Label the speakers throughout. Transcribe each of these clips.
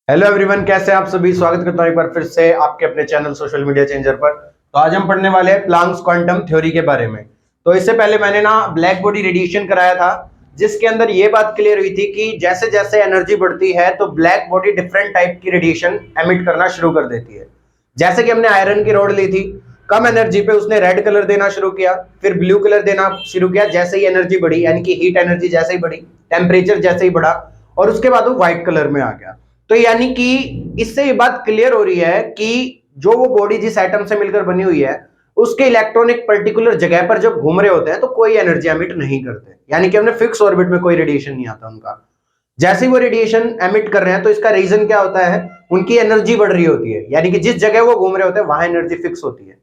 Speaker 1: Hello everyone, कैसे हैं आप सभी। स्वागत करता हूं एक बार फिर से आपके अपने चैनल सोशल मीडिया चेंजर पर। तो आज हम पढ़ने वाले हैं प्लांक्स क्वांटम थ्योरी के बारे में। तो इससे पहले मैंने ना ब्लैक बॉडी रेडिएशन कराया था, जिसके अंदर ये बात क्लियर हुई थी कि जैसे जैसे एनर्जी बढ़ती है तो ब्लैक बॉडी डिफरेंट टाइप की रेडिएशन एमिट करना शुरू कर देती है। जैसे कि हमने आयरन की रॉड ली थी, कम एनर्जी पे उसने रेड कलर देना शुरू किया, फिर ब्लू कलर देना शुरू किया। जैसे ही एनर्जी बढ़ी, यानी कि हीट एनर्जी जैसे ही बढ़ी, टेम्परेचर जैसे ही बढ़ा, और उसके बाद वो व्हाइट कलर में आ गया। तो यानी कि इससे ये बात क्लियर हो रही है कि जो वो बॉडी जिस एटम से मिलकर बनी हुई है, उसके इलेक्ट्रॉन एक पर्टिकुलर जगह पर जब घूम रहे होते हैं तो कोई एनर्जी एमिट नहीं करते, यानी कि हमने फिक्स ऑर्बिट में कोई रेडिएशन नहीं आता उनका। जैसे ही वो रेडिएशन एमिट कर रहे हैं तो इसका रीजन क्या होता है, उनकी एनर्जी बढ़ रही होती है, यानी कि जिस जगह वो घूम रहे होते हैं वहां एनर्जी फिक्स होती है।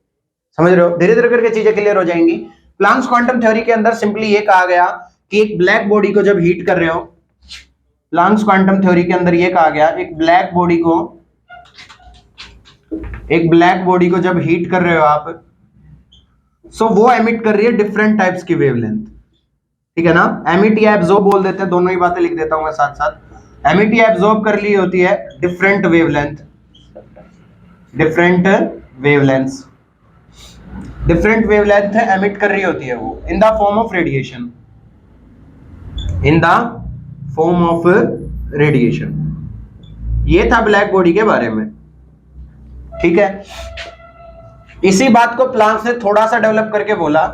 Speaker 1: समझ रहे हो, धीरे धीरे करके चीजें क्लियर हो जाएंगी। प्लांक्स क्वांटम थ्योरी के अंदर सिंपली ये कहा गया कि एक ब्लैक बॉडी को जब हीट कर रहे हो, प्लांक्स क्वांटम थ्योरी के अंदर ये कहा गया एक ब्लैक बॉडी को जब हीट कर रहे हो आप, सो वो एमिट कर रही है डिफरेंट टाइप्स की वेवलेंथ। ठीक है ना, एमिट या एब्जॉर्ब बोल देते हैं, दोनों ही बातें लिख देता हूं मैं साथ साथ। एमिट या एब्जॉर्ब कर ली होती है different wavelength, different wavelength different wavelength emit कर रही होती है वो इन the form of radiation, in the form of radiation. ये था ब्लैक बॉडी के बारे में। ठीक है, इसी बात को प्लांक्स ने थोड़ा सा डेवलप करके बोला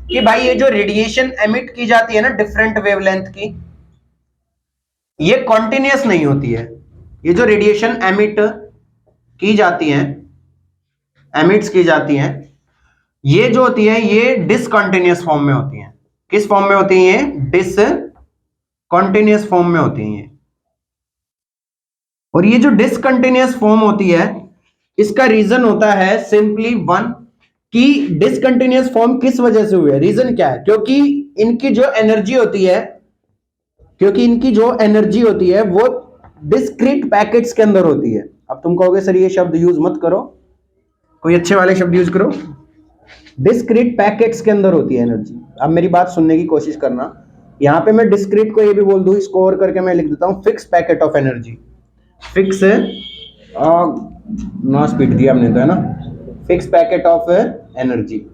Speaker 1: कि भाई ये जो रेडिएशन एमिट की जाती है ना डिफरेंट वेवलेंथ की, ये कॉन्टिन्यूअस नहीं होती है। ये जो रेडिएशन एमिट की जाती है, एमिट्स की जाती हैं, ये जो होती है ये डिसकंटिन्यूअस फॉर्म में होती हैं। किस फॉर्म में होती है? ये डिसकंटिन्यूअस फॉर्म में होती हैं ये। और ये जो डिसकंटिन्यूअस फॉर्म होती है, इसका रीजन होता है सिंपली वन, कि डिसकंटिन्यूअस फॉर्म किस वजह से हुई है। रीजन क्या है? क्योंकि इनकी जो एनर्जी होती है वो डिस्क्रीट पैकेट्स के अंदर होती है। अब तुम कहोगे सर ये शब्द यूज मत करो, कोई अच्छे वाले शब्द यूज करो। डिस्क्रीट पैकेट्स के अंदर होती है एनर्जी। अब मेरी बात सुनने की कोशिश करना, यहां पे मैं डिस्क्रीट को ये भी बोल दूं, इसको और करके मैं लिख देता हूं fix packet of energy. Fix ना स्पीड दिया हमने तो, है ना, फिक्स पैकेट ऑफ एनर्जी।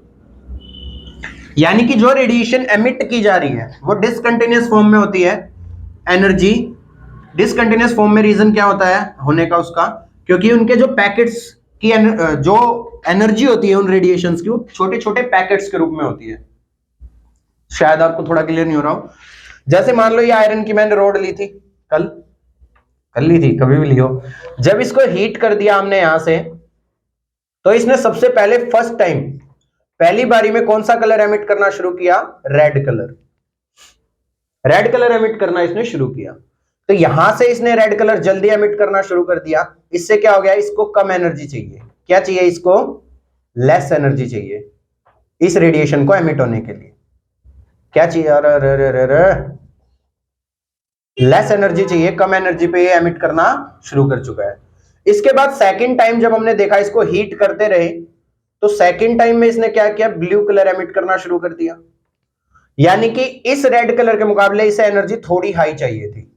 Speaker 1: यानी कि जो रेडिएशन एमिट की जा रही है वो डिसकंटिन्यूअस फॉर्म में होती है एनर्जी। डिसकंटिन्यूअस फॉर्म में रीजन क्या होता है होने का उसका? क्योंकि उनके जो पैकेट्स की जो एनर्जी होती है उन रेडिएशंस की, वो छोटे छोटे पैकेट्स के रूप में होती है। शायद आपको थोड़ा क्लियर नहीं हो रहा हो। जैसे मान लो ये आयरन की मैंने रॉड ली थी, कल ली थी, कभी भी लियो। जब इसको हीट कर दिया हमने यहां से, तो इसने सबसे पहले फर्स्ट टाइम पहली बारी में कौन सा कलर एमिट करना शुरू किया? रेड कलर एमिट करना इसने शुरू किया। तो यहां से इसने रेड कलर जल्दी एमिट करना शुरू कर दिया। इससे क्या हो गया? इसको कम एनर्जी चाहिए। क्या चाहिए इसको? लेस एनर्जी चाहिए इस रेडिएशन को एमिट होने के लिए। क्या चाहिए? लेस एनर्जी चाहिए, कम एनर्जी पे ये एमिट करना शुरू कर चुका है। इसके बाद सेकंड टाइम जब हमने देखा इसको हीट करते रहे, तो सेकंड टाइम में इसने क्या किया? ब्लू कलर एमिट करना शुरू कर दिया। यानी कि इस रेड कलर के मुकाबले इसे एनर्जी थोड़ी हाई चाहिए थी।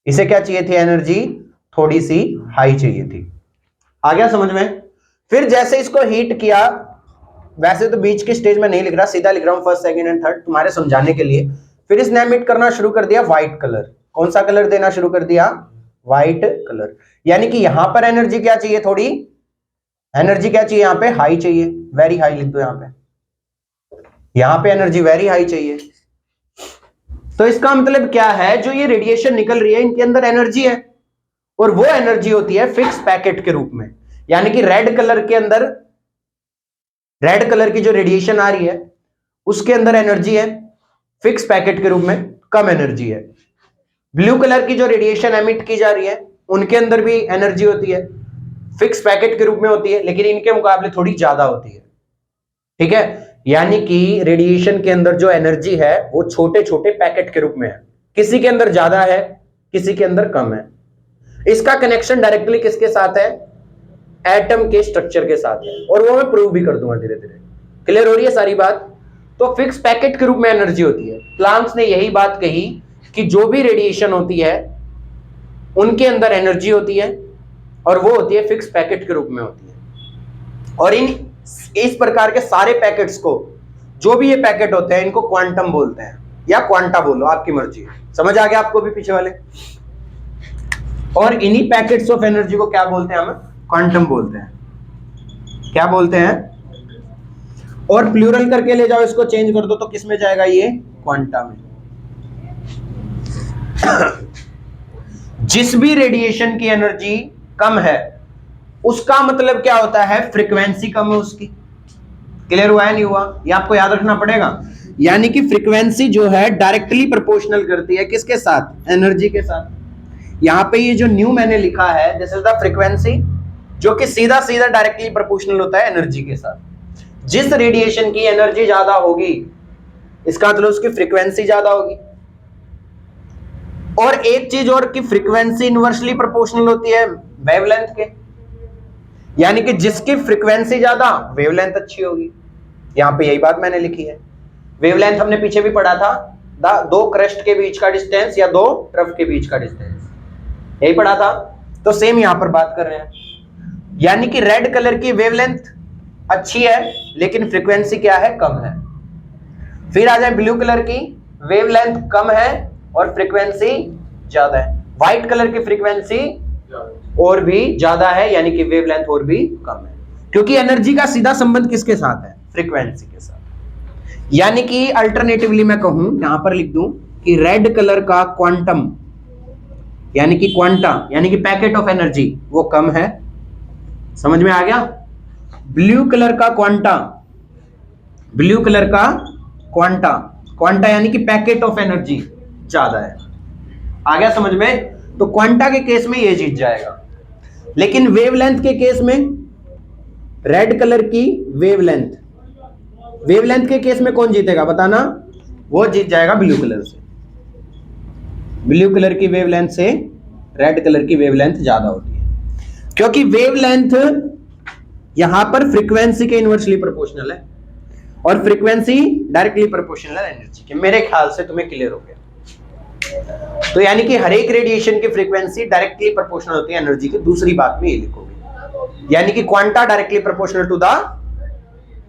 Speaker 1: इसे क्या चाहिए थी? एनर्जी थोड़ी सी हाई चाहिए थी। आ गया समझ में? फिर जैसे इसको हीट किया, वैसे तो बीच के स्टेज में नहीं लिख रहा, सीधा लिख रहा हूं फर्स्ट सेकंड एंड थर्ड तुम्हारे समझाने के लिए। फिर इसने एमिट करना शुरू कर दिया व्हाइट कलर। कौन सा कलर देना शुरू कर दिया? White colour. यानी कि यहां पर एनर्जी क्या चाहिए? थोड़ी एनर्जी क्या चाहिए? यहां पे हाई चाहिए, वेरी हाई लिख दो यहां पे एनर्जी वेरी हाई चाहिए। तो इसका मतलब क्या है? जो ये रेडिएशन निकल रही है इनके अंदर एनर्जी है, और वो एनर्जी होती है फिक्स पैकेट के रूप में। यानी कि रेड कलर के अंदर, रेड कलर की जो रेडिएशन आ रही है उसके अंदर एनर्जी है फिक्स पैकेट के रूप में, कम एनर्जी है। ब्लू कलर की जो रेडिएशन एमिट की जा रही है उनके अंदर भी एनर्जी होती है, फिक्स पैकेट के रूप में होती है, लेकिन इनके मुकाबले थोड़ी ज्यादा होती है। ठीक है, यानी कि रेडिएशन के अंदर जो एनर्जी है वो छोटे छोटे पैकेट के रूप में है, किसी के अंदर ज्यादा है, किसी के अंदर कम है। इसका कनेक्शन डायरेक्टली किसके साथ है? एटम के स्ट्रक्चर के साथ है, और वो मैं प्रूव भी कर दूंगा धीरे धीरे। क्लियर हो रही है सारी बात? तो फिक्स पैकेट के रूप में एनर्जी होती है। प्लांक्स ने यही बात कही कि जो भी रेडिएशन होती है उनके अंदर एनर्जी होती है और वो होती है फिक्स पैकेट के रूप में होती है। और इस प्रकार के सारे पैकेट्स को, जो भी ये पैकेट होते हैं, इनको क्वांटम बोलते हैं या क्वांटा बोलो, आपकी मर्जी है। समझ आ गया आपको भी पीछे वाले? और इन्हीं पैकेट्स ऑफ एनर्जी को क्या बोलते हैं? हम क्वांटम बोलते हैं। क्या बोलते हैं? और प्लूरल करके ले जाओ, इसको चेंज कर दो तो किस में जाएगा? ये क्वांटा में। जिस भी रेडिएशन की एनर्जी कम है, उसका मतलब क्या होता है? फ्रीक्वेंसी कम है उसकी। क्लियर हुआ है नहीं हुआ? ये आपको याद रखना पड़ेगा। यानी कि फ्रीक्वेंसी जो है डायरेक्टली प्रोपोर्शनल करती है किसके साथ? एनर्जी के साथ। यहां पे ये जो न्यू मैंने लिखा है, दिस इज द फ्रीक्वेंसी, जो कि सीधा सीधा डायरेक्टली प्रोपोर्शनल होता है एनर्जी के साथ। जिस रेडिएशन की एनर्जी ज्यादा होगी, इसका मतलब उसकी फ्रीक्वेंसी ज्यादा होगी। और एक चीज और की फ्रीक्वेंसी इनवर्सली प्रोपोर्शनल होती है वेवलेंथ के, यानी कि जिसकी फ्रीक्वेंसी ज्यादा, वेवलेंथ अच्छी होगी। यहां पे यही बात मैंने लिखी है। वेवलेंथ हमने पीछे भी पढ़ा था, दो क्रस्ट के बीच का डिस्टेंस या दो ट्रफ के बीच का डिस्टेंस, यही पढ़ा था। तो सेम यहां पर बात कर रहे हैं, यानी कि रेड कलर की वेवलेंथ अच्छी है लेकिन फ्रीक्वेंसी क्या है? कम है। फिर आ जाए ब्लू कलर की, वेवलेंथ कम है और फ्रीक्वेंसी ज्यादा है। व्हाइट कलर की फ्रीक्वेंसी और भी ज्यादा है, यानी कि वेवलेंथ और भी कम है, क्योंकि एनर्जी का सीधा संबंध किसके साथ है? फ्रीक्वेंसी के साथ। यानी कि अल्टरनेटिवली मैं कहूं, यहां पर लिख दूं कि रेड कलर का क्वांटम, यानी कि क्वांटा, यानी कि पैकेट ऑफ एनर्जी, वो कम है। समझ में आ गया? ब्लू कलर का क्वांटा, ब्लू कलर का क्वांटा, क्वांटा यानी कि पैकेट ऑफ एनर्जी ज्यादा है। आ गया समझ में? तो क्वांटा के केस में ये जीत जाएगा, लेकिन वेवलेंथ के केस में, रेड कलर की वेवलेंथ, वेवलेंथ के केस में कौन जीतेगा बताना? वो जीत जाएगा ब्लू कलर से। ब्लू कलर की वेवलेंथ से रेड कलर की वेवलेंथ ज्यादा होती है, क्योंकि वेवलेंथ यहां पर फ्रीक्वेंसी के इनवर्सली प्रोपोर्शनल है और फ्रीक्वेंसी डायरेक्टली प्रोपोर्शनल है एनर्जी के। मेरे ख्याल से तुम्हें क्लियर हो गया। तो यानी कि हर एक रेडिएशन की फ्रीक्वेंसी डायरेक्टली प्रोपोर्शनल होती है एनर्जी की। दूसरी बात में ये लिखोगे, यानी कि quanta directly proportional to the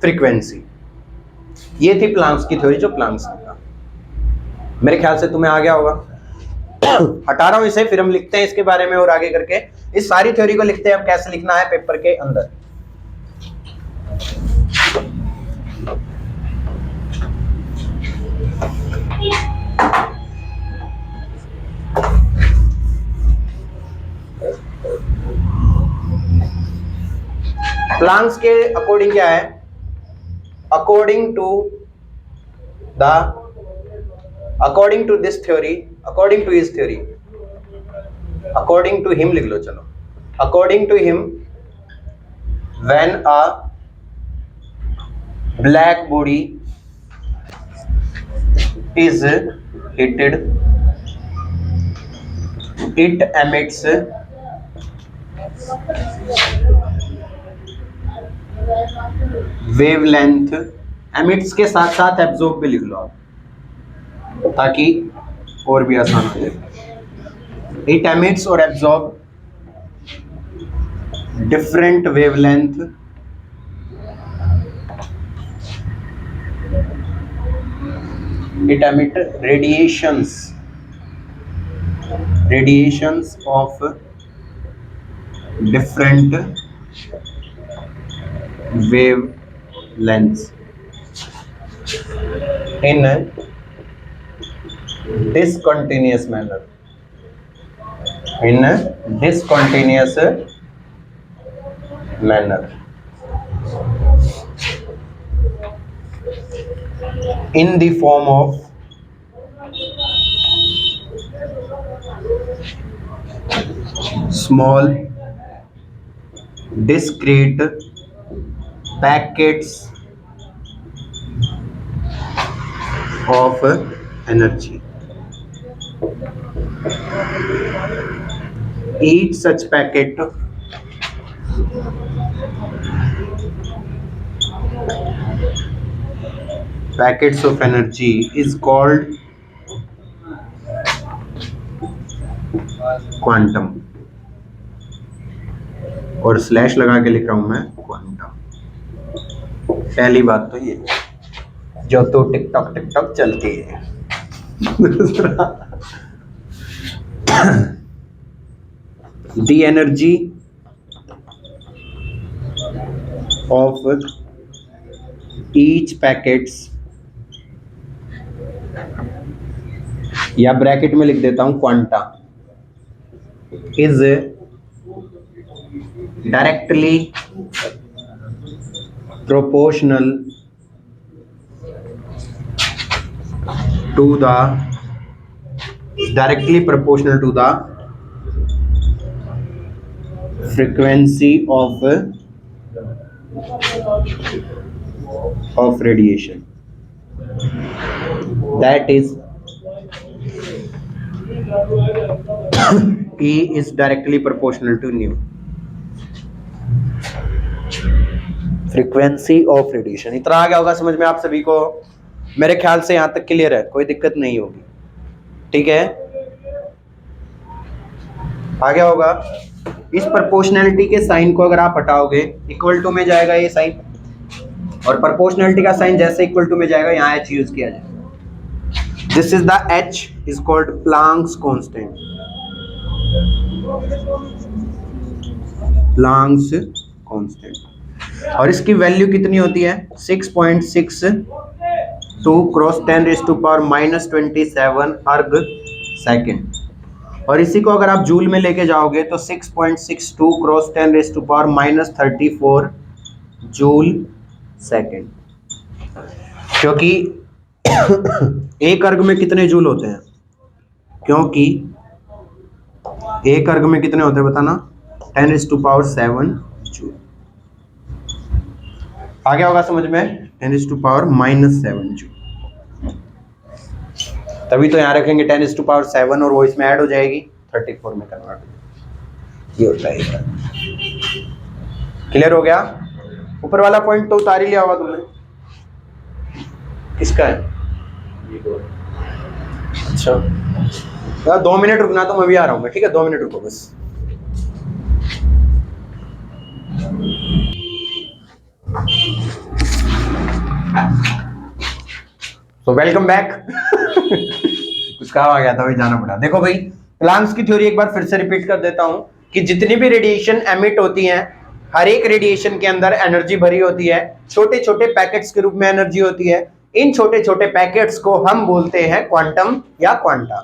Speaker 1: frequency. ये थी प्लांक्स की थ्योरी, जो प्लांक्स ने। मेरे ख्याल से तुम्हें आ गया होगा। हटा रहा हूं इसे, फिर हम लिखते हैं इसके बारे में और आगे करके इस सारी थ्योरी को लिखते हैं अब कैसे लिखना है पेपर के अंदर। प्लांक्स के अकॉर्डिंग क्या है? According to this theory, according to his theory, according to him लिख लो, चलो। According to him, when a black body is heated, it emits wavelength, emits के साथ साथ absorb भी लिख लो आप, ताकि और भी आसान हो जाए। it emits और absorb different wavelength it emit radiations of different wavelengths in a discontinuous manner, in a discontinuous manner, in the form of small discrete packets of energy. Each such packet packets of energy is called quantum, और slash लगा के लिख रहा हूं मैं quantum. पहली बात तो ये जो तो टिकटॉक टिकटॉक चलती है। दूसरा, the energy of each packets, या ब्रैकेट में लिख देता हूं quanta, is directly proportional to the frequency of radiation, that is E is directly proportional to nu, frequency of radiation. इतना आ गया होगा समझ में आप सभी को? मेरे ख्याल से यहां तक क्लियर है, कोई दिक्कत नहीं होगी, ठीक है? आ गया होगा? इस प्रोपोर्शनैलिटी के साइन को अगर आप हटाओगे, इक्वल टू में जाएगा ये साइन, और प्रोपोर्शनैलिटी का साइन जैसे इक्वल टू में जाएगा यहाँ h यूज किया जाएगा। This is the h is called Planck's constant, Planck's constant, और इसकी वैल्यू कितनी होती है? 6.62 क्रॉस 10⁻⁻27 अर्ग सेकेंड, और इसी को अगर आप जूल में लेके जाओगे तो 6.62 क्रॉस 10⁻⁻34 जूल सेकेंड, क्योंकि एक अर्ग में कितने जूल होते हैं? क्योंकि एक अर्ग में कितने होते हैं बताना? 10⁻7 जूल। आ गया होगा समझ में? 10⁻⁻7 जूल। तभी तो यहाँ रखेंगे 10⁻7 और वो इसमें ऐड हो जाएगी 34 में कन्वर्ट। ये होता है। क्लियर हो गया? ऊपर वाला पॉइंट तो उतार ही लिया होगा तुमने। किसका है? अच्छा, 2 मिनट रुकना, तो मैं भी आ रहा हूँ मैं, ठीक है? 2 मिनट रुको बस। तो वेलकम बैक। कुछ काम आ गया था, वही जाना पड़ा। देखो भाई, प्लांक्स की थ्योरी एक बार फिर से रिपीट कर देता हूं कि जितनी भी रेडिएशन एमिट होती हैं, हर एक रेडिएशन के अंदर एनर्जी भरी होती है, छोटे छोटे पैकेट्स के रूप में एनर्जी होती है। इन छोटे छोटे पैकेट्स को हम बोलते हैं क्वांटम या क्वांटा।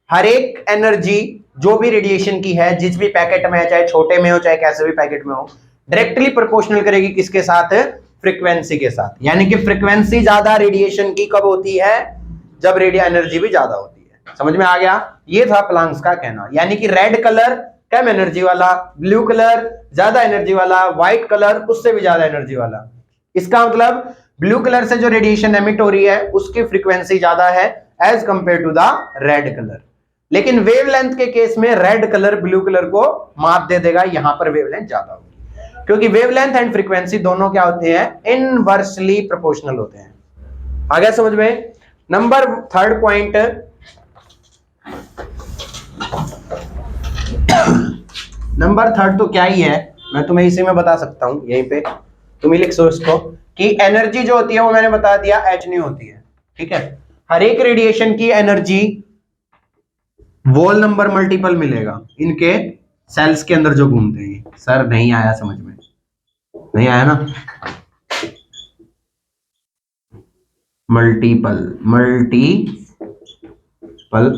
Speaker 1: हर एक एनर्जी जो भी रेडिएशन की है, जिस भी पैकेट में है, चाहे छोटे में हो चाहे कैसे भी पैकेट में हो, डायरेक्टली प्रोपोर्शनल करेगी किसके साथ? फ्रीक्वेंसी के साथ। यानी कि फ्रीक्वेंसी ज्यादा रेडिएशन की कब होती है? जब रेडियो एनर्जी भी ज्यादा होती है। समझ में आ गया? ये था प्लांक्स का कहना। यानी कि रेड कलर कम एनर्जी वाला, ब्लू कलर ज्यादा एनर्जी वाला, व्हाइट कलर उससे भी ज्यादा एनर्जी वाला। इसका मतलब ब्लू कलर से जो रेडिएशन एमिट हो रही है उसकी फ्रीक्वेंसी ज्यादा है as compare to the red colour. लेकिन वेवलेंथ के केस में रेड कलर ब्लू कलर को मात दे देगा, यहां पर वेवलेंथ ज्यादा होगी, क्योंकि वेवलेंथ एंड फ्रीक्वेंसी दोनों क्या होते हैं? इनवर्सली प्रोपोर्शनल होते हैं। आ गया समझ में? Number third point, number third तो क्या ही है, मैं तुम्हें इसी में बता सकता हूं, यहीं पे तुम ही लिख सो इसको, कि एनर्जी जो होती है वो मैंने बता दिया एच नहीं होती है, ठीक है? हर एक रेडिएशन की एनर्जी वोल नंबर मल्टीपल मिलेगा इनके सेल्स के अंदर जो घूमते हैं। सर नहीं आया समझ में? नहीं आया ना? मल्टीपल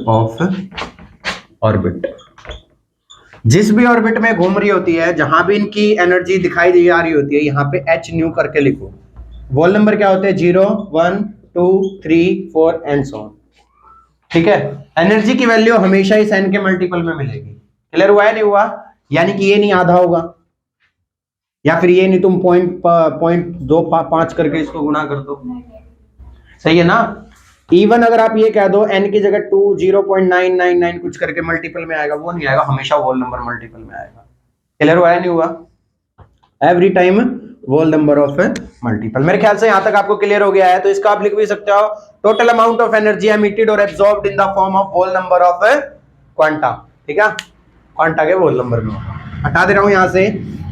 Speaker 1: ऑफ ऑर्बिट, जिस भी ऑर्बिट में घूम रही होती है, जहां भी इनकी एनर्जी दिखाई दी जा रही होती है, यहाँ पे एच न्यू करके लिखो। वोल नंबर क्या होते हैं? 0 1 2 3 4 एंड सो ऑन, ठीक है? एनर्जी की वैल्यू हमेशा इस एन के मल्टीपल में मिलेगी। क्लियर हुआ है नहीं हुआ? यानी कि ये नहीं आधा होगा, या फिर ये नहीं तुम 0.25 करके इसको गुना कर दो, सही है ना? इवन अगर आप ये कह दो n की जगह 2 0.999 कुछ करके मल्टीपल में आएगा, वो नहीं आएगा, हमेशा वोल नंबर मल्टीपल में आएगा। क्लियर हुआ है नहीं हुआ? Every time whole number of multiple. मेरे ख्याल से यहां तक आपको क्लियर हो गया है। तो इसका आप लिख भी सकते हो, total amount of energy emitted और absorbed in the form of whole number of quanta, ठीक है? क्वांटा के होल नंबर में होगा। हटा दे रहा हूं यहां से।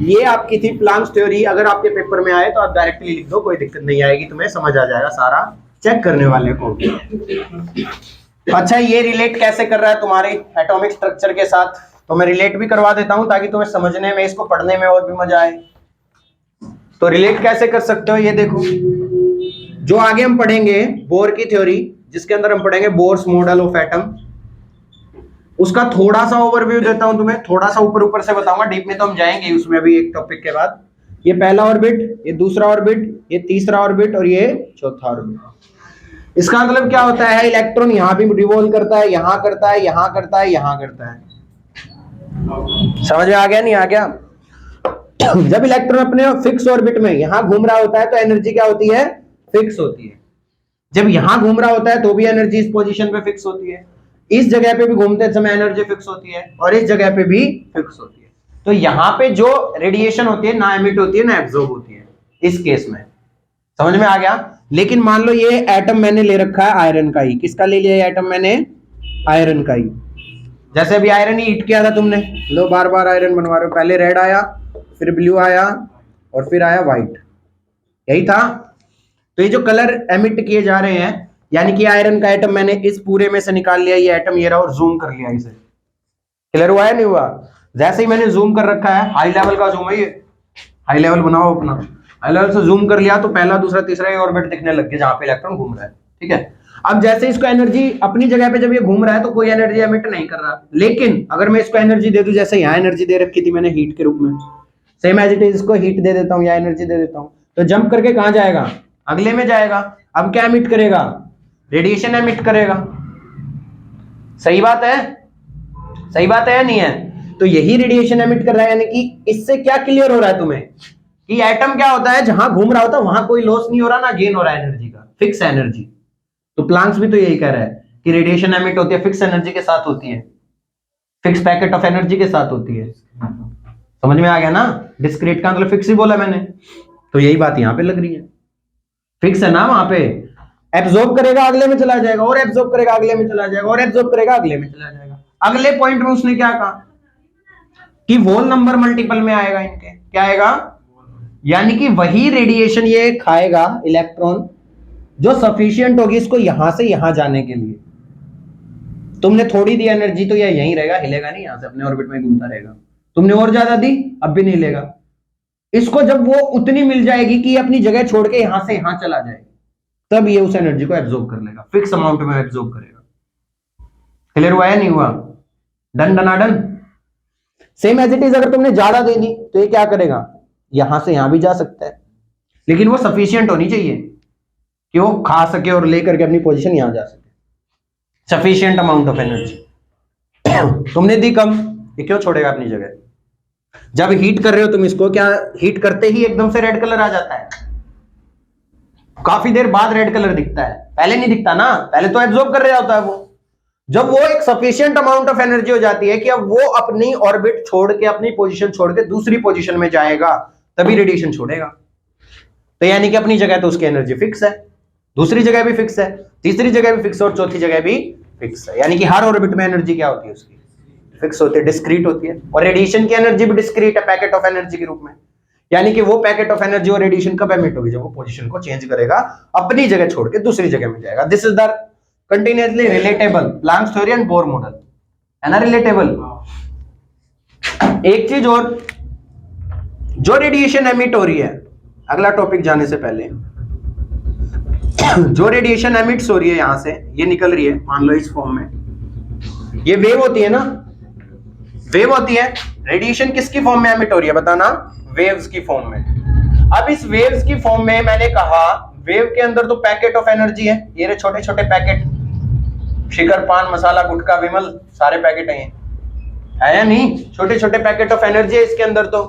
Speaker 1: ये आपकी थी प्लांक्स थ्योरी। अगर आपके पेपर में आए तो आप डायरेक्टली लिख दो, कोई दिक्कत नहीं आएगी, तुम्हें समझ आ जाएगा सारा चेक करने वाले को। अच्छा, ये रिलेट कैसे कर रहा है तुम्हारे एटॉमिक स्ट्रक्चर के साथ, तो मैं रिलेट भी करवा देता हूं ताकि तुम्हें समझने में, इसको पढ़ने में और भी मजा आए। तो रिलेट कैसे कर सकते हो, ये देखो। जो आगे हम पढ़ेंगे बोर की थ्योरी, जिसके अंदर हम पढ़ेंगे बोर्स मॉडल ऑफ एटम, उसका थोड़ा सा ओवरव्यू देता हूं तुम्हें, थोड़ा सा ऊपर ऊपर से बताऊंगा, डीप में तो हम जाएंगे उसमें भी एक टॉपिक के बाद। ये पहला ऑर्बिट, ये दूसरा ऑर्बिट, ये तीसरा ऑर्बिट और ये चौथा ऑर्बिट। इसका मतलब क्या होता है, इलेक्ट्रॉन यहां भी रिवॉल्व करता है, यहां करता है, यहां करता है, यहां करता है। समझ में आ गया, नहीं आ गया? जब इलेक्ट्रॉन अपने फिक्स ऑर्बिट में यहां घूम रहा होता है तो एनर्जी क्या होती है, फिक्स होती है। जब यहां घूम रहा होता है तो भी एनर्जी इस पोजीशन पे फिक्स होती है। इस जगह पे भी घूमते समय एनर्जी फिक्स होती है और इस जगह पे भी फिक्स होती है। तो यहां पे जो रेडिएशन होती है ना एमिट होती है ना एब्जॉर्ब होती है इस केस में। समझ में आ गया? लेकिन मान लो ये एटम मैंने ले रखा है आयरन का ही। किसका ले लिया एटम मैंने? आयरन का ही। जैसे अभी आयरन ही हीट किया था तुमने, लो बार बार आयरन बनवा रहे हो। पहले रेड आया, फिर ब्लू आया और फिर आया व्हाइट, यही था। तो ये जो कलर एमिट किए जा रहे हैं, यानी कि आयरन का एटम मैंने इस पूरे में से निकाल लिया, ये एटम ये रहा, और जूम कर लिया इसे। क्लियर हुआ है नहीं हुआ? जैसे ही मैंने जूम कर रखा है, हाई लेवल का जूम है ये, हाई लेवल बनाओ अपना, हाई लेवल से जूम कर लिया तो पहला दूसरा तीसरा ये ऑर्बिट दिखने लग गया जहां पे इलेक्ट्रॉन घूम रहा है। ठीक है, अब जैसे इसको एनर्जी अपनी जगह पे जब ये घूम रहा है तो कोई एनर्जी एमिट नहीं कर रहा, लेकिन अगर मैं इसको एनर्जी दे दूं, जैसे यहाँ एनर्जी दे रखी थी मैंने हीट के रूप में, सेम एज इट इज इसको हीट दे देता हूँ या एनर्जी दे देता हूँ, तो जंप करके कहां जाएगा, अगले में जाएगा। अब क्या एमिट करेगा, रेडिएशन एमिट करेगा। सही बात है, सही बात है या नहीं है? तो यही रेडिएशन एमिट कर रहा है, यानी कि इससे क्या क्लियर हो रहा है तुम्हें कि एटम क्या होता है, जहां घूम रहा होता है वहां कोई लॉस नहीं हो रहा ना गेन हो रहा है एनर्जी का, फिक्स एनर्जी। तो प्लांक्स भी तो यही कह रहा है कि रेडिएशन एमिट होती है फिक्स एनर्जी के साथ होती है, फिक्स पैकेट ऑफ एनर्जी के साथ होती है। समझ में आ गया ना? डिस्क्रीट का मतलब फिक्स ही बोला मैंने, तो यही बात यहां पे लग रही है, फिक्स है ना। वहां पे एब्जॉर्ब करेगा अगले में चला जाएगा, और एब्जॉर्ब करेगा अगले में चला जाएगा, और एब्जॉर्ब करेगा अगले में चला जाएगा। अगले पॉइंट में उसने क्या कहा कि होल नंबर मल्टीपल में आएगा इनके, क्या आएगा, यानी कि वही रेडिएशन ये खाएगा इलेक्ट्रॉन जो सफिशिएंट होगी इसको यहां से यहां जाने के लिए। तुमने थोड़ी दी एनर्जी तो ये यहीं रहेगा, हिलेगा नहीं, यहां से अपने ऑर्बिट में घूमता रहेगा। तुमने और ज्यादा दी, अब भी नहीं हिलेगा। इसको जब वो उतनी मिल जाएगी कि अपनी जगह छोड़ के यहां से यहां चला जाए, तब ये उस एनर्जी को एब्जॉर्ब कर लेगा, फिक्स अमाउंट में एब्जॉर्ब करेगा। क्लियर हुआ या नहीं हुआ? डन डनाडन। सेम एज इट इज अगर तुमने ज्यादा दे दी तो ये क्या करेगा, यहां से यहां भी जा सकता है, लेकिन वो सफिशिएंट होनी चाहिए कि वो खा सके और लेकर के अपनी पोजीशन यहां जा सके। Sufficient amount of energy. तुमने दी कम, ये क्यों छोड़ेगा अपनी जगह? जब हीट कर रहे हो तुम इसको, क्या हीट करते ही एकदम से रेड कलर आ जाता है? काफी देर बाद रेड कलर दिखता है, पहले नहीं दिखता ना, पहले तो एब्जॉर्ब कर रहा होता है वो। जब वो एक सफिशिएंट अमाउंट ऑफ एनर्जी हो जाती है कि अब वो अपनी ऑर्बिट छोड़ के, अपनी पोजीशन छोड़ के दूसरी पोजीशन में जाएगा, तभी रेडिएशन छोड़ेगा। तो यानी कि अपनी जगह तो उसकी एनर्जी फिक्स है, दूसरी जगह भी फिक्स है, तीसरी जगह भी फिक्स है और चौथी जगह भी फिक्स है। यानी कि हर ऑर्बिट में एनर्जी क्या होती है उसकी, फिक्स होती है, डिस्क्रीट होती है। और रेडिएशन की एनर्जी भी डिस्क्रीट है, पैकेट ऑफ एनर्जी के रूप में। यानी कि वो पैकेट ऑफ एनर्जी और रेडिएशन कब एमिट होगी, जब वो पोजीशन को चेंज करेगा, अपनी जगह छोड़ के दूसरी जगह में जाएगा। This is the continuously relatable Planck's theory and Bohr model, है ना रिलेटेबल। एक चीज और, जो रेडिएशन एमिट हो रही है, अगला टॉपिक जाने से पहले, जो रेडिएशन एमिट्स हो रही है यहां से, ये निकल रही है, मान लो इस फॉर्म में, ये वेव होती है ना, वेव होती है। रेडिएशन किसकी फॉर्म में एमिट हो रही है बताना, वेव्स की फॉर्म में। अब इस वेव्स की फॉर्म में मैंने कहा, वेव के अंदर तो पैकेट ऑफ एनर्जी है, ये छोटे छोटे पैकेट, शिकर पान मसाला गुटखा विमल सारे पैकेट है या नहीं, छोटे छोटे पैकेट ऑफ एनर्जी है इसके अंदर। तो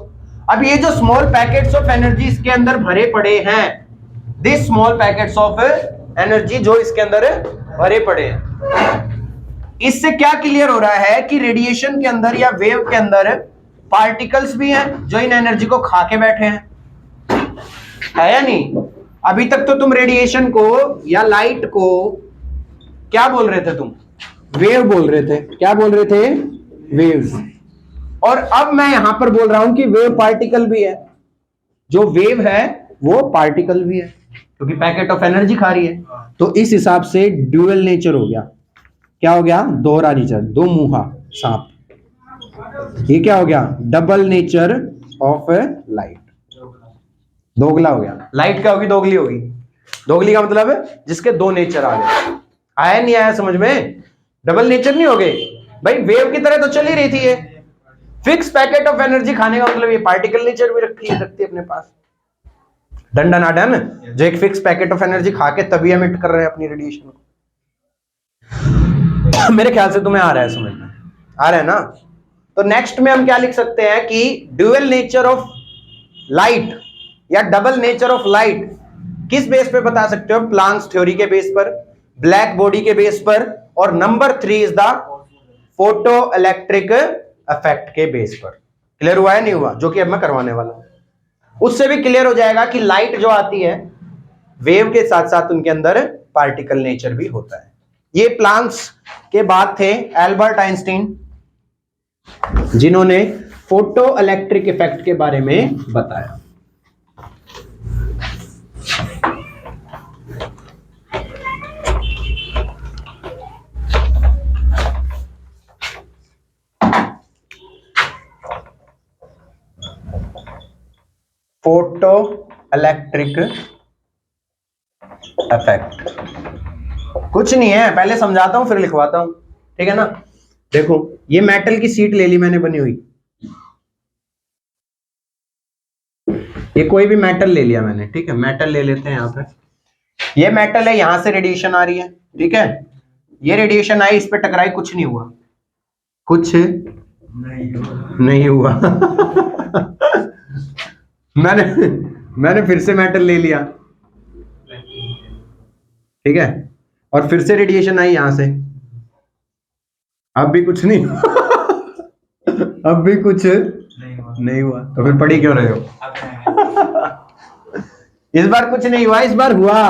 Speaker 1: अब ये जो स्मॉल पैकेट्स ऑफ एनर्जी इसके अंदर भरे पड़े हैं, this small packets of energy जो इसके अंदर भरे पड़े हैं, इससे क्या क्लियर हो रहा है कि रेडिएशन के अंदर या वेव के अंदर पार्टिकल्स भी हैं जो इन एनर्जी को खा के बैठे हैं, है या नहीं? अभी तक तो तुम रेडिएशन को या लाइट को क्या बोल रहे थे तुम, वेव बोल रहे थे, क्या बोल रहे थे, वेव्स। और अब मैं यहां पर बोल रहा हूं कि वेव पार्टिकल भी है, जो वेव है वो पार्टिकल भी है, क्योंकि पैकेट ऑफ एनर्जी खा रही है। तो इस हिसाब से ड्यूअल नेचर हो गया। क्या हो गया? दोहरा नेचर, दो मुहा सांप। ये क्या हो गया? Double nature of light. दोगला हो गया। लाइट क्या होगी? दोगली होगी। दोगली का मतलब है जिसके दो नेचर आ गए। आया नहीं आया समझ में? डबल नेचर नहीं हो गए भाई, वेव की तरह तो चल ही रही थी ये। फिक्स पैकेट ऑफ एनर्जी खाने का मतलब ये पार्टिकल नेचर भी रखती है अपने पास। डन डन डन, जो एक फिक्स पैकेट ऑफ एनर्जी खा के तभी एमिट कर रहे हैं अपनी रेडिएशन को। मेरे ख्याल से तुम्हें आ रहा है समझ में? आ रहा है ना? तो नेक्स्ट में हम क्या लिख सकते हैं कि ड्यूअल नेचर ऑफ लाइट या डबल नेचर ऑफ लाइट किस बेस पे बता सकते हो? प्लांक्स थ्योरी के बेस पर, ब्लैक बॉडी के बेस पर, और number 3 is the photo electric effect के बेस पर। क्लियर हुआ है नहीं हुआ? जो कि अब मैं करवाने वाला हूं। उससे भी क्लियर हो जाएगा कि लाइट जो आती है वेव के साथ साथ उनके अंदर पार्टिकल नेचर भी होता है। ये प्लांक्स के बाद थे एल्बर्ट आइंस्टीन, जिन्होंने फोटो इलेक्ट्रिक इफेक्ट के बारे में बताया। फोटो इलेक्ट्रिक इफेक्ट कुछ नहीं है, पहले समझाता हूं फिर लिखवाता हूं, ठीक है ना? देखो ये मेटल की सीट ले ली मैंने बनी हुई, ये कोई भी मेटल ले लिया मैंने, ठीक है? मेटल ले लेते हैं यहां पर। ये मेटल है, यहां से रेडिएशन आ रही है, ठीक है? ये रेडिएशन आई, इस पे टकराई, कुछ नहीं हुआ, कुछ नहीं हुआ। मैंने फिर से मेटल ले लिया, ठीक है? और फिर से रेडिएशन आई यहां से, अब भी कुछ नहीं। अब भी कुछ नहीं हुआ, तो फिर पढ़ी क्यों रहे हो? इस बार कुछ नहीं हुआ, इस बार हुआ।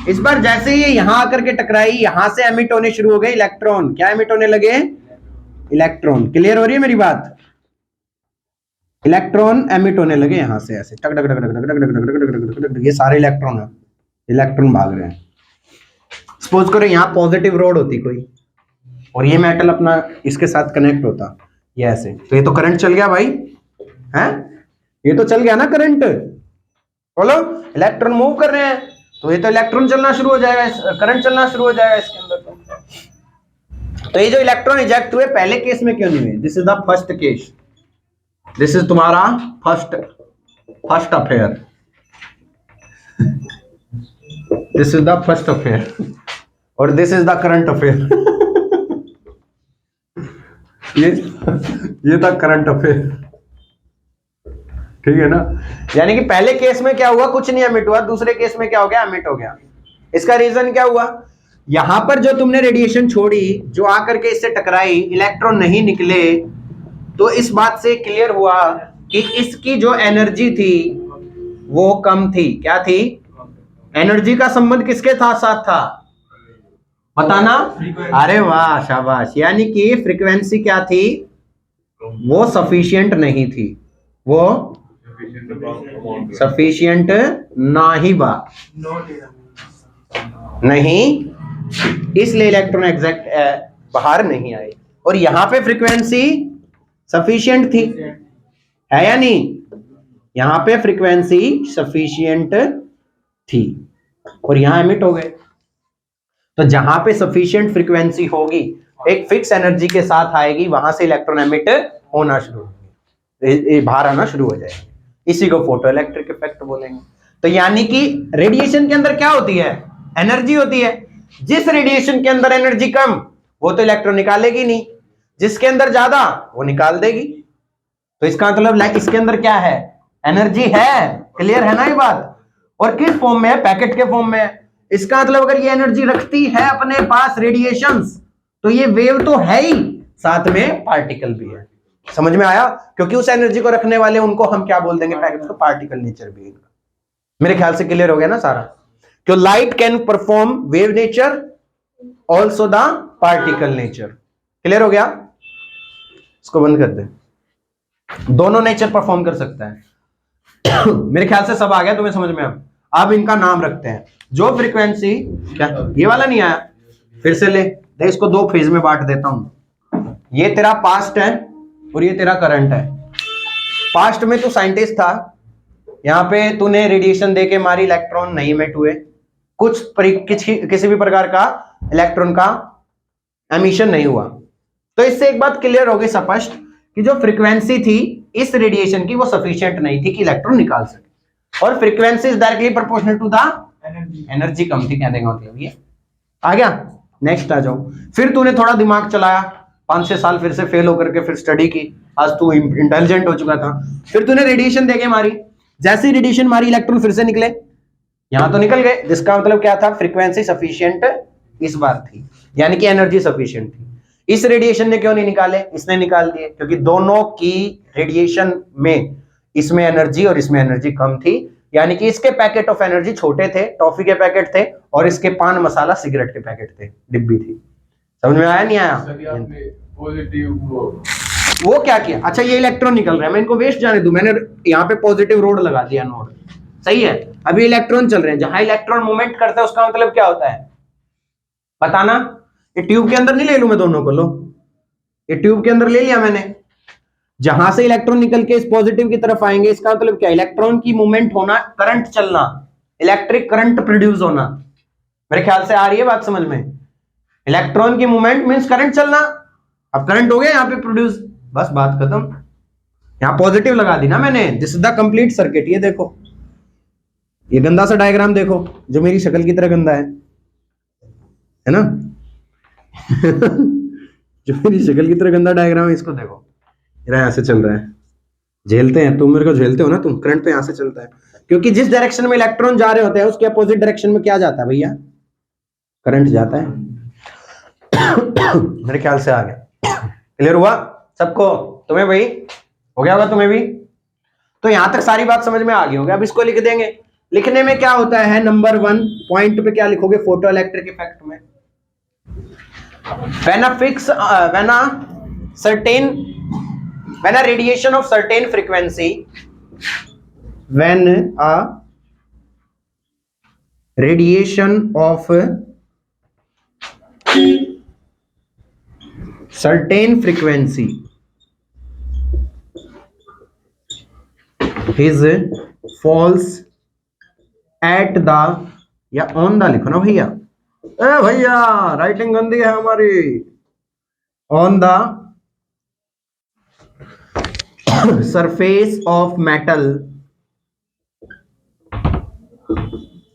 Speaker 1: इस बार जैसे ही यहां आकर के टकराई, यहां से एमिट होने शुरू हो गए इलेक्ट्रॉन। क्या एमिट होने लगे? इलेक्ट्रॉन। क्लियर हो रही है मेरी बात? इलेक्ट्रॉन एमिट होने लगे यहां से, ऐसे टक टक टक टक टक टक टक टक। ये सारे इलेक्ट्रॉन है, इलेक्ट्रॉन भाग रहे हैं। सपोज करो यहां पॉजिटिव रोड होती कोई, और ये मेटल अपना इसके साथ कनेक्ट होता, ये ऐसे, तो ये तो करंट चल गया भाई, हैं? ये तो चल गया ना करंट। बोलो, इलेक्ट्रॉन मूव कर रहे हैं, तो ये तो इलेक्ट्रॉन चलना शुरू हो जाएगा, करंट चलना शुरू हो जाएगा इसके अंदर। तो ये जो इलेक्ट्रॉन इजेक्ट हुए पहले केस में क्यों नहीं हुए? This is the first case, this is तुम्हारा first affair, this is the first affair, और this is the current affair. ये था करंट अफेयर, ठीक है ना? यानी कि पहले केस में क्या हुआ? कुछ नहीं एमिट हुआ। दूसरे केस में क्या हो गया? एमिट हो गया। इसका रीजन क्या हुआ? यहां पर जो तुमने रेडिएशन छोड़ी, जो आकर के इससे टकराई, इलेक्ट्रॉन नहीं निकले, तो इस बात से क्लियर हुआ कि इसकी जो एनर्जी थी वो कम थी। क्या थी? एनर्जी का संबंध किसके साथ था? बताना। अरे वाह, शाबाश। यानी कि फ्रीक्वेंसी क्या थी? वो सफिशिएंट नहीं थी, वो सफिशिएंट नहीं बा, नहीं, इसलिए इलेक्ट्रॉन एग्जैक्ट बाहर नहीं आए। और यहां पे फ्रीक्वेंसी सफिशिएंट थी, है या नहीं? यहां पे फ्रीक्वेंसी सफिशिएंट थी और यहां एमिट हो गए। तो जहां पे सफिशिएंट फ्रीक्वेंसी होगी, एक फिक्स एनर्जी के साथ आएगी, वहां से इलेक्ट्रॉन एमिट होना शुरू होगी, बाहर आना शुरू हो जाएगा। इसी को फोटो इलेक्ट्रिक इफेक्ट बोलेंगे। तो यानी कि रेडिएशन के अंदर क्या होती है? एनर्जी होती है। जिस रेडिएशन के अंदर एनर्जी कम, वो तो इलेक्ट्रॉन निकालेगी नहीं, जिसके अंदर ज्यादा वो निकाल देगी। तो इसका मतलब इसके अंदर क्या है? एनर्जी है। क्लियर है ना ये बात? और किस फॉर्म में है? पैकेट के फॉर्म में है। इसका मतलब अगर ये एनर्जी रखती है अपने पास रेडिएशंस, तो ये वेव तो है ही, साथ में पार्टिकल भी है। समझ में आया? क्योंकि उस एनर्जी को रखने वाले उनको हम क्या बोल देंगे? पैकेट को पार्टिकल नेचर भी इनका। मेरे ख्याल से क्लियर हो गया ना सारा? क्यों light can perform wave nature, also the particle nature. Clear हो गया? इसको बंद कर दे। दोनों नेचर परफॉर्म कर सकता है। मेरे ख्याल से सब आ गया तुम्हें समझ में। अब इनका नाम रखते हैं। जो फ्रीक्वेंसी, क्या ये वाला नहीं आया, फिर से ले दे, इसको दो फेज में बांट देता हूं। ये तेरा पास्ट है और ये तेरा करंट है। पास्ट में तू साइंटिस्ट था, यहां पे तूने रेडिएशन देके मारी, इलेक्ट्रॉन नहीं इमिट हुए, किसी भी प्रकार का इलेक्ट्रॉन का एमिशन नहीं हुआ। तो इससे एक बात क्लियर होगी स्पष्ट कि जो फ्रीक्वेंसी थी इस रेडिएशन की वो सफिशिएंट नहीं थी कि इलेक्ट्रॉन निकाल सके, और frequency is directly proportional to the energy कम थी, कहने का मतलब ये आ गया। नेक्स्ट आ जाओ। फिर तूने थोड़ा दिमाग चलाया, 5-6 साल फिर से फेल होकर के फिर स्टडी की, आज तू इंटेलिजेंट हो चुका था। फिर तूने रेडिएशन देके मारी, जैसे ही रेडिएशन मारी इलेक्ट्रॉन फिर से निकले, यहां तो निकल गए, जिसका मतलब क्या था, फ्रीक्वेंसी सफिशिएंट इस बार थी, यानी कि एनर्जी सफिशिएंट थी। इस रेडिएशन ने क्यों नहीं निकाले, इसने निकाल दिए, क्योंकि दोनों की रेडिएशन में इसमें एनर्जी और इसमें एनर्जी कम थी, यानी कि इसके पैकेट ऑफ एनर्जी छोटे थे, टॉफी के पैकेट थे, और इसके पान मसाला सिगरेट के पैकेट थे, डिब्बी थी। समझ में आया नहीं आया? वो क्या किया, अच्छा ये इलेक्ट्रॉन निकल रहा है, मैं इनको वेस्ट जाने दूं, मैंने यहाँ पे पॉजिटिव रोड लगा दिया, नोड, सही है। अभी इलेक्ट्रॉन चल रहे हैं, जहां इलेक्ट्रॉन मूवमेंट करता है उसका मतलब क्या होता है बताना। ये ट्यूब के अंदर नहीं ले लूं मैं दोनों को, लो ये ट्यूब के अंदर ले लिया मैंने, जहां से इलेक्ट्रॉन निकल के इस पॉजिटिव की तरफ आएंगे, इसका मतलब क्या, इलेक्ट्रॉन की मूवमेंट होना, करंट चलना, इलेक्ट्रिक करंट प्रोड्यूस होना। मेरे ख्याल से आ रही है बात समझ में? इलेक्ट्रॉन की मूवमेंट मींस करंट चलना। अब करंट हो गया यहाँ पे प्रोड्यूस, बस बात खत्म। यहां पॉजिटिव लगा दी ना मैंने, this is the complete circuit. ये देखो, ये गंदा सा डायग्राम देखो, जो मेरी शक्ल की तरह गंदा है ना? जो मेरी शक्ल की तरह गंदा डायग्राम है, इसको देखो, यहां से चल रहा है, झेलते हैं, तुम मेरे को झेलते हो ना, तुम करंट तो यहां से चलता है, क्योंकि जिस डायरेक्शन में इलेक्ट्रॉन जा रहे होते हैं उसके अपोजिट डायरेक्शन में क्या जाता है भैया, करंट जाता है। मेरे ख्याल से आ गया, क्लियर हुआ सबको? तुम्हें भाई हो गया होगा, तुम्हें भी। तो यहां तक सारी बात समझ में आ गई होगी। अब इसको लिख देंगे। लिखने में क्या होता है, नंबर 1 पॉइंट पे क्या लिखोगे, फोटो इलेक्ट्रिक इफेक्ट में when a radiation of certain frequency, when a radiation of certain frequency is falls at the, या on the लिखो ना भैया, भैया राइटिंग गंदी है हमारी, on the surface of metal,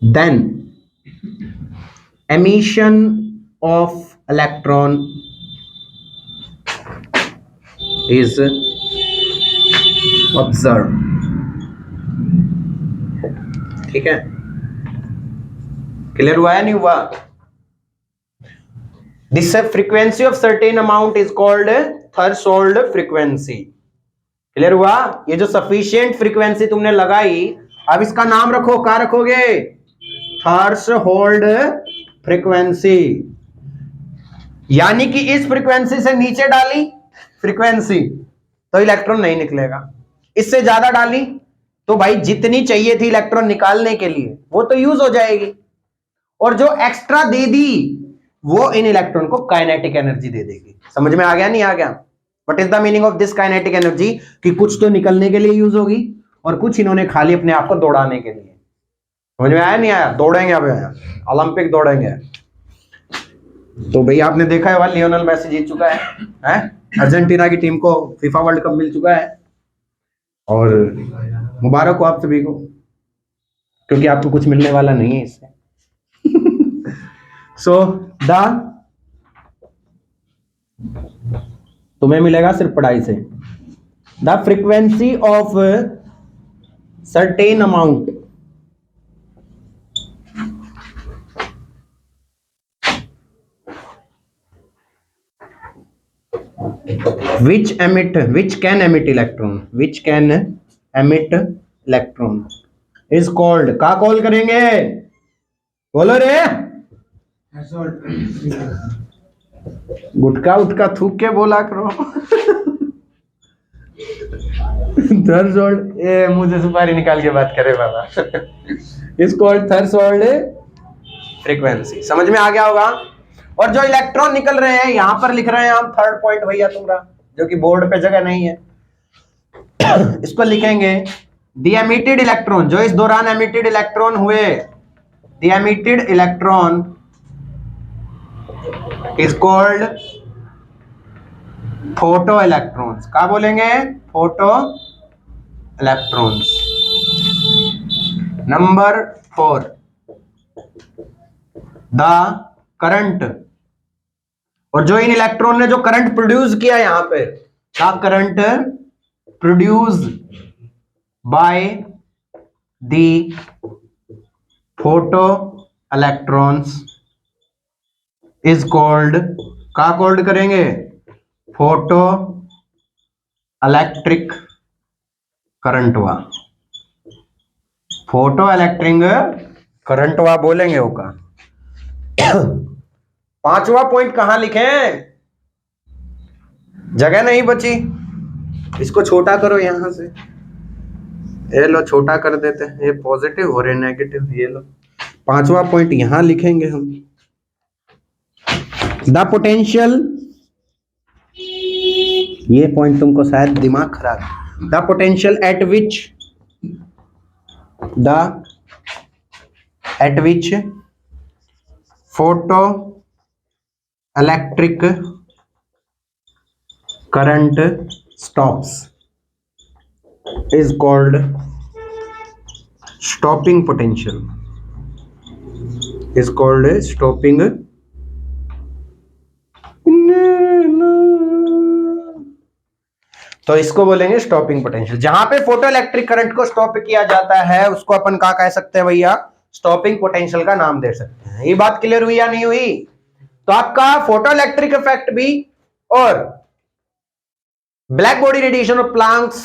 Speaker 1: then emission of electron is observe. ठीक है, क्लियर हुआ है नहीं हुआ? This frequency of certain amount is called threshold frequency। Clear हुआ? ये जो सफिशिएंट फ्रीक्वेंसी तुमने लगाई, अब इसका नाम रखो, क्या रखोगे, थ्रेशोल्ड फ्रीक्वेंसी। यानी कि इस फ्रीक्वेंसी से नीचे डाली फ्रीक्वेंसी तो इलेक्ट्रॉन नहीं निकलेगा, इससे ज्यादा डाली तो भाई जितनी चाहिए थी इलेक्ट्रॉन निकालने के लिए वो तो यूज हो जाएगी, और जो एक्स्ट्रा दे दी वो इन इलेक्ट्रॉन को काइनेटिक एनर्जी दे देगी। समझ में आ गया नहीं आ गया? What is the meaning of this kinetic energy, कि कुछ तो निकलने के लिए यूज होगी और कुछ इन्होंने खाली अपने आप को दौड़ाने के लिए। समझ में आया नहीं आया? दौड़ेंगे, अब ओलंपिक दौड़ेंगे। तो भाई आपने देखा है, लियोनेल मेसी जीत चुका है? अर्जेंटीना की टीम को फीफा वर्ल्ड कप मिल चुका है, और मुबारक हो आप सभी को, क्योंकि आपको कुछ मिलने वाला नहीं है इससे। सो तुम्हें मिलेगा सिर्फ पढ़ाई से, the frequency of certain amount which can emit electron is called, का कॉल करेंगे, बोलो रे, गुटका उटका थूक के बोला करो। थ्रेशोल्ड, ये मुंह से सुपारी निकाल के बात करे बाबा। Is called threshold frequency. समझ में आ गया होगा। और जो इलेक्ट्रॉन निकल रहे हैं यहां पर लिख रहे हैं हम थर्ड पॉइंट भैया तुम्हारा, जो कि बोर्ड पे जगह नहीं है। इसको लिखेंगे द एमिटेड इलेक्ट्रॉन, जो इस दौरान एमिटेड इलेक्ट्रॉन हुए, the emitted electron is called photo electrons. क्या बोलेंगे? Photo electrons. Number 4, the current, और जो इन इलेक्ट्रॉन ने जो करंट प्रोड्यूस किया यहां पे, the current produced by the photo electrons is called, क्या कॉल्ड करेंगे? फोटो इलेक्ट्रिक करंटवा। फोटो इलेक्ट्रिक करंटवा बोलेंगे होगा। पांचवा पॉइंट कहां लिखें? जगह नहीं बची, इसको छोटा करो यहां से। ये लो छोटा कर देते हैं, ये पॉजिटिव हो रहे नेगेटिव। ये लो पांचवा पॉइंट यहां लिखेंगे हम। द पोटेंशियल, ये पॉइंट तुमको शायद दिमाग खराब। The potential at which photo electric current stops is called stopping potential, is called stopping. तो इसको बोलेंगे स्टॉपिंग पोटेंशियल। जहां पे फोटो इलेक्ट्रिक करंट को स्टॉप किया जाता है उसको अपन क्या कह सकते हैं भैया? स्टॉपिंग पोटेंशियल का नाम दे सकते हैं। ये बात क्लियर हुई या नहीं हुई? तो आपका फोटो इलेक्ट्रिक इफेक्ट भी और ब्लैक बॉडी रेडिएशन और प्लांक्स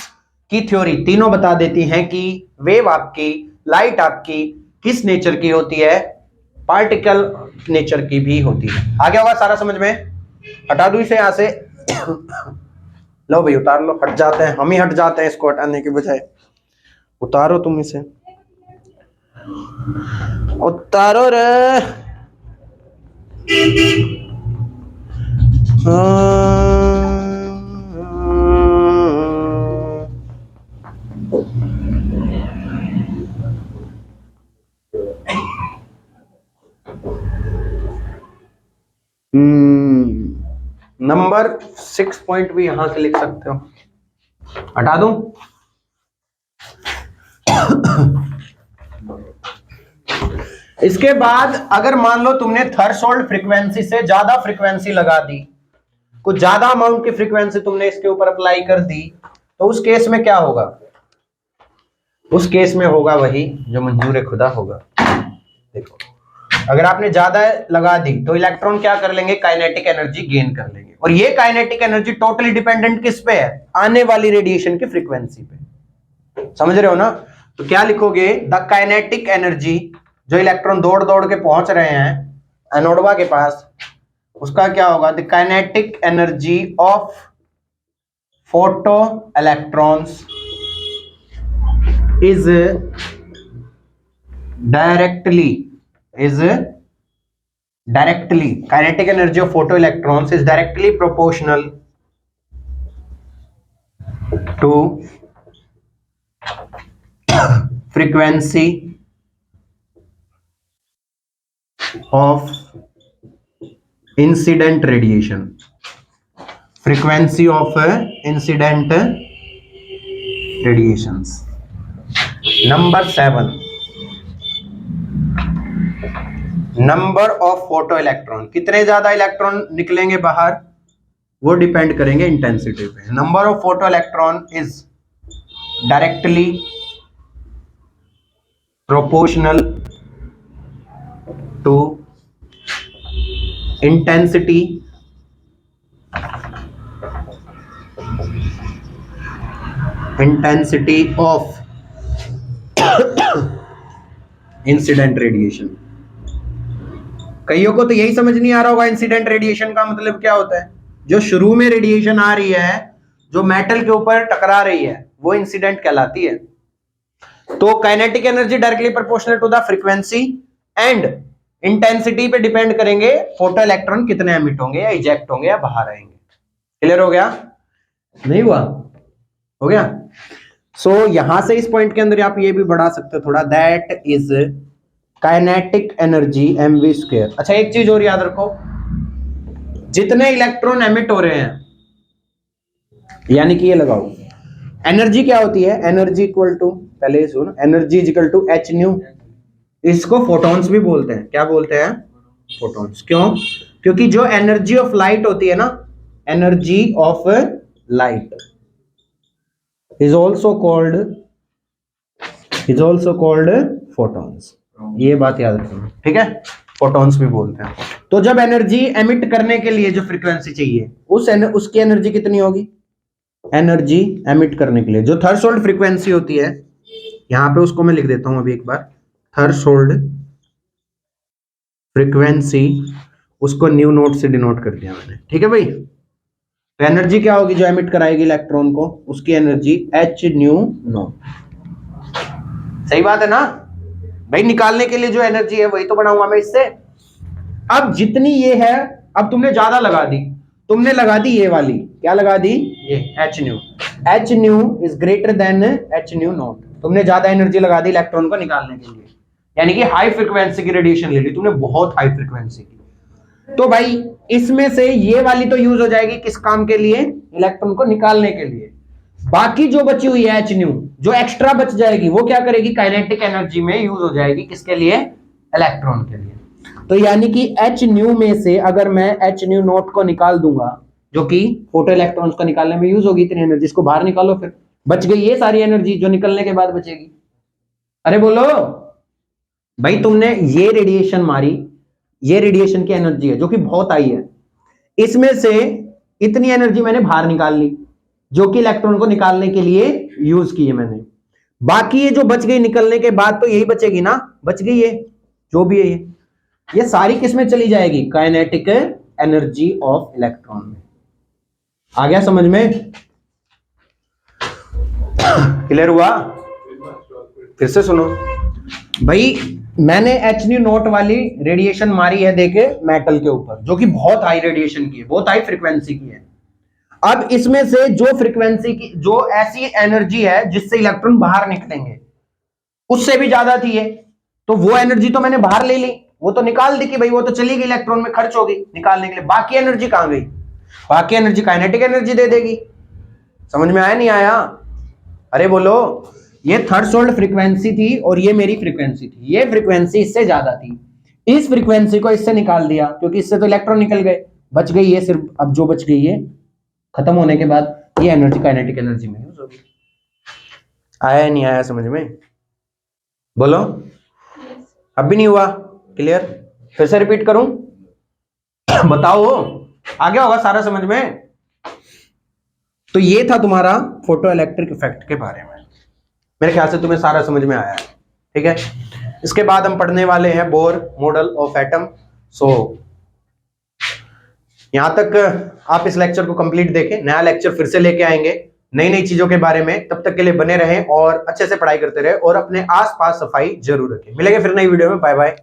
Speaker 1: की थ्योरी तीनों बता देती हैं कि वेव आपकी, लाइट आपकी किस नेचर की होती है? पार्टिकल नेचर की भी होती है। आ गया होगा सारा समझ में? हटा दूं इसे यहां से। लो भाई उतार लो, हट जाते हैं, हम ही हट जाते हैं इसको हटाने के बजाय। उतारो तुम इसे, उतारो रे। नंबर 6 पॉइंट भी यहां से लिख सकते हो। हटा दूं? इसके बाद अगर मान लो तुमने थ्रेशोल्ड फ्रीक्वेंसी से ज्यादा फ्रीक्वेंसी लगा दी, कुछ ज्यादा अमाउंट की फ्रीक्वेंसी तुमने इसके ऊपर अप्लाई कर दी, तो उस केस में क्या होगा? उस केस में होगा वही जो मंजूर खुदा होगा। देखो, अगर आपने ज्यादा लगा दी तो इलेक्ट्रॉन क्या कर लेंगे? काइनेटिक एनर्जी गेन कर लेंगे। और ये काइनेटिक एनर्जी टोटली डिपेंडेंट किस पे है? आने वाली रेडिएशन की फ्रीक्वेंसी पे। समझ रहे हो ना? तो क्या लिखोगे? द काइनेटिक एनर्जी, जो इलेक्ट्रॉन दौड़ दौड़ के पहुंच रहे हैं एनोडवा के पास, उसका क्या होगा? The kinetic energy of photo electrons is directly kinetic energy of photoelectrons is directly proportional to frequency of incident radiation, frequency of incident radiations. Number 7, number of photo electron. कितने ज्यादा इलेक्ट्रॉन निकलेंगे बाहर वो डिपेंड करेंगे intensity पे। Number of photo electron is directly proportional to intensity of incident radiation. कईयों को तो यही समझ नहीं आ रहा होगा इंसिडेंट रेडिएशन का मतलब क्या होता है। जो शुरू में रेडिएशन आ रही है, जो मेटल के ऊपर टकरा रही है, वो इंसिडेंट कहलाती है। तो kinetic energy directly proportional to the frequency and intensity पे डिपेंड करेंगे फोटो इलेक्ट्रॉन कितने एमिट होंगे या इजेक्ट होंगे या बाहर आएंगे। क्लियर हो गया? नहीं हुआ? हो गया? सो यहां से इस पॉइंट के अंदर आप ये भी बढ़ा सकते हो थोड़ा, that is kinetic energy mv²। अच्छा एक चीज और याद रखो, जितने इलेक्ट्रॉन एमिट हो रहे हैं, यानी कि ये लगाओ, एनर्जी क्या होती है? एनर्जी इक्वल टू, पहले सुन, energy is equal to H nu. इसको फोटॉन्स भी बोलते हैं। क्या बोलते हैं? फोटॉन्स। क्यों? क्योंकि जो एनर्जी ऑफ लाइट होती है ना, energy of light is also called photons. ये बात याद रखना, ठीक है? फोटॉन्स भी बोलते हैं। तो जब एनर्जी एमिट करने के लिए जो फ्रीक्वेंसी चाहिए, उसकी एनर्जी कितनी होगी? एनर्जी एमिट करने के लिए जो थ्रेशोल्ड फ्रीक्वेंसी होती है, यहां पे उसको मैं लिख देता हूं अभी एक बार, थ्रेशोल्ड फ्रीक्वेंसी, उसको न्यू नोट से डिनोट कर दिया मैंने, ठीक है भाई? तो एनर्जी क्या होगी जो एमिट कराएगी इलेक्ट्रॉन को? उसकी एनर्जी एच न्यू नोट। सही बात है ना भाई? निकालने के लिए जो एनर्जी है वही तो बनाऊंगा मैं इससे। अब जितनी ये है, अब तुमने ज्यादा लगा दी, तुमने लगा दी ये वाली, क्या लगा दी? ये H new. H new is greater than H new not. तुमने ज्यादा एनर्जी लगा दी इलेक्ट्रॉन को निकालने के लिए, यानी कि हाई फ्रीक्वेंसी की रेडिएशन ले ली तुमने, बहुत हाई फ्रीक्वेंसी की। तो भाई इसमें से ये वाली तो यूज हो जाएगी किस काम के लिए? इलेक्ट्रॉन को निकालने के लिए। बाकी जो बची हुई है एच न्यू, जो एक्स्ट्रा बच जाएगी, वो क्या करेगी? काइनेटिक एनर्जी में यूज हो जाएगी। किसके लिए? इलेक्ट्रॉन के लिए। तो यानी कि एच न्यू में से अगर मैं एच न्यू नोट को निकाल दूंगा, जो कि फोटो इलेक्ट्रॉन्स को निकालने में यूज होगी, इतनी एनर्जी, इसको बाहर निकालो, फिर बच गई ये सारी एनर्जी जो निकलने के बाद बचेगी। अरे बोलो भाई, तुमने ये रेडिएशन मारी, ये रेडिएशन की एनर्जी है जो कि बहुत आई है, इसमें से इतनी एनर्जी मैंने बाहर निकाल ली जो कि इलेक्ट्रॉन को निकालने के लिए यूज की है मैंने। बाकी ये जो बच गई निकलने के बाद तो यही बचेगी ना, बच गई है जो भी है ये सारी किस में चली जाएगी? काइनेटिक एनर्जी ऑफ इलेक्ट्रॉन में। आ गया समझ में? क्लियर हुआ? फिर से सुनो भाई, मैंने एच न्यू नोट वाली रेडिएशन मारी है देखे मेटल के ऊपर, जो कि बहुत हाई रेडिएशन की है, बहुत हाई फ्रीक्वेंसी की है। अब इसमें से जो फ्रीक्वेंसी की, जो ऐसी एनर्जी है जिससे इलेक्ट्रॉन बाहर निकलेंगे, उससे भी ज्यादा थी है, तो वो एनर्जी तो मैंने बाहर ले ली, वो तो निकाल दी कि भाई वो तो चली गई, इलेक्ट्रॉन में खर्च हो गई निकालने के लिए। बाकी एनर्जी कहां गई? बाकी एनर्जी काइनेटिक एनर्जी दे देगी। समझ में आया नहीं आया? अरे बोलो, ये थ्रेशोल्ड फ्रीक्वेंसी थी और ये मेरी फ्रीक्वेंसी थी, ये फ्रीक्वेंसी इससे ज्यादा थी, इस फ्रीक्वेंसी को इससे निकाल दिया क्योंकि इससे तो इलेक्ट्रॉन निकल गए, बच गई ये सिर्फ। अब जो बच गई है खत्म होने के बाद ये एनर्जी काइनेटिक एनर्जी में यूज होगी। आया नहीं आया समझ में? बोलो। अब भी नहीं हुआ क्लियर? फिर से रिपीट करूं? बताओ, आ गया होगा सारा समझ में? तो ये था तुम्हारा फोटो इलेक्ट्रिक इफेक्ट के बारे में। मेरे ख्याल से तुम्हें सारा समझ में आया है, ठीक है? इसके बाद हम पढ़ने वाले हैं बोर मॉडल ऑफ एटम। सो यहां तक आप इस लेक्चर को कंप्लीट देखें, नया लेक्चर फिर से लेके आएंगे नई नई चीजों के बारे में। तब तक के लिए बने रहें और अच्छे से पढ़ाई करते रहे और अपने आसपास सफाई जरूर रखें। मिलेंगे फिर नई वीडियो में। Bye bye.